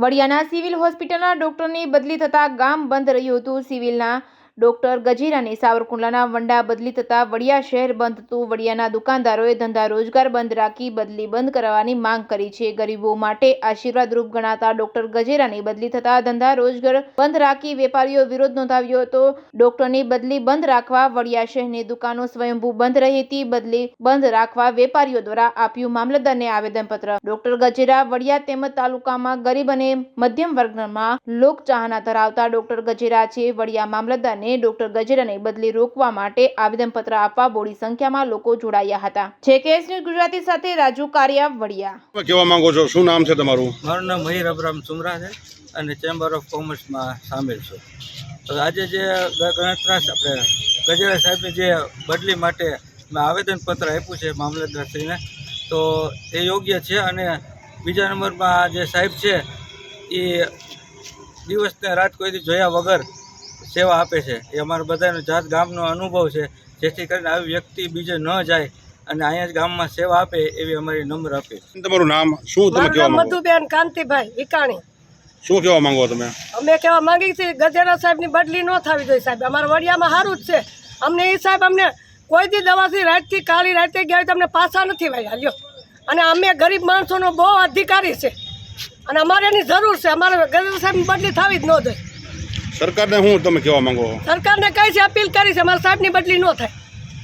વડિયાના civil હોસ્પિટલના ડોક્ટરની બદલી થતાં ગામ બંધ રહ્યું હતું। સિવિલના ડોક્ટર ગજેરાની સાવરકુંડલાના વંડા બદલી થતાં વડિયા શહેર બંધ હતું। વડિયાના દુકાનદારોએ ધંધા રોજગાર બંધ રાખી બદલી બંધ કરવાની માંગ કરી છે। ગરીબો માટે આશીર્વાદરૂપ ગણાતા ડોક્ટર ગજેરાની બદલી થતાં ધંધા રોજગાર બંધ રાખી વેપારીઓ વિરોધ નોંધાવ્યો હતો। ડોક્ટરની બદલી બંધ રાખવા વડિયા શહેરની દુકાનો સ્વયંભૂ બંધ રહી હતી। બદલી બંધ રાખવા વેપારીઓ દ્વારા આપ્યું મામલતદારને આવેદનપત્ર। ડોક્ટર ગજેરા વડિયા તેમજ તાલુકામાં ગરીબ અને મધ્યમ વર્ગમાં લોકચાહના ધરાવતા ડોક્ટર ગજેરા છે। વડિયા મામલતદારને ડોક્ટર ગજેરાની બદલી રોકવા માટે આવેદનપત્ર આપવા બોડી સંખ્યામાં લોકો જોડાયા હતા। જેકેએસ ન્યૂઝ ગુજરાતી સાથે રાજુ કારિયા વડિયા। કેવા માંગો છો? શું નામ છે તમારું? મારું નામ મહીર અબ્રામ સુમરા છે અને ચેમ્બર ઓફ કોમર્સમાં સામેલ છું। તો આજે જે ગણતરાશ આપણે ગજેરા સાહેબની જે બદલી માટે મેં આવેદનપત્ર આપ્યું છે મામલતદારશ્રીને, તો એ યોગ્ય છે। અને બીજા નંબરમાં જે સાહેબ છે એ દિવસને રાત કોઈથી જોયા વગર સેવા આપે છે। એ અમારા બધાનો જાત ગામનો અનુભવ છે, જેથી કરીને આવી વ્યક્તિ બીજે ન જાય અને અહીંયા જ ગામમાં સેવા આપે એવી અમારી નમ્ર અપીલ। તમારું નામ શું? તમે કેવા માંગો? મધુબેન કાંતિભાઈ વિકાણી। શું કેવા માંગો તમે? અમે કહેવા માંગી છીએ ગજેરા સાહેબની બદલી ન થવી જોઈએ સાહેબ। અમારા વડિયામાં સારું જ છે અમને એ સાહેબ અમને કોઈ દી દવાથી રાતથી કાળી રાતે ગયા તમને પાછા નથી વાળ્યા લ્યો। અને અમે ગરીબ માણસોનો બહુ અધિકારી છે અને અમારે એની જરૂર છે। અમારે ગજેરા સાહેબની બદલી થવી જ ન જોઈએ। સરકારને શું તમે કેવા માંગો? સરકારને કઈ છે અપીલ કરી છે અમારા સાહેબની બદલી ન થાય।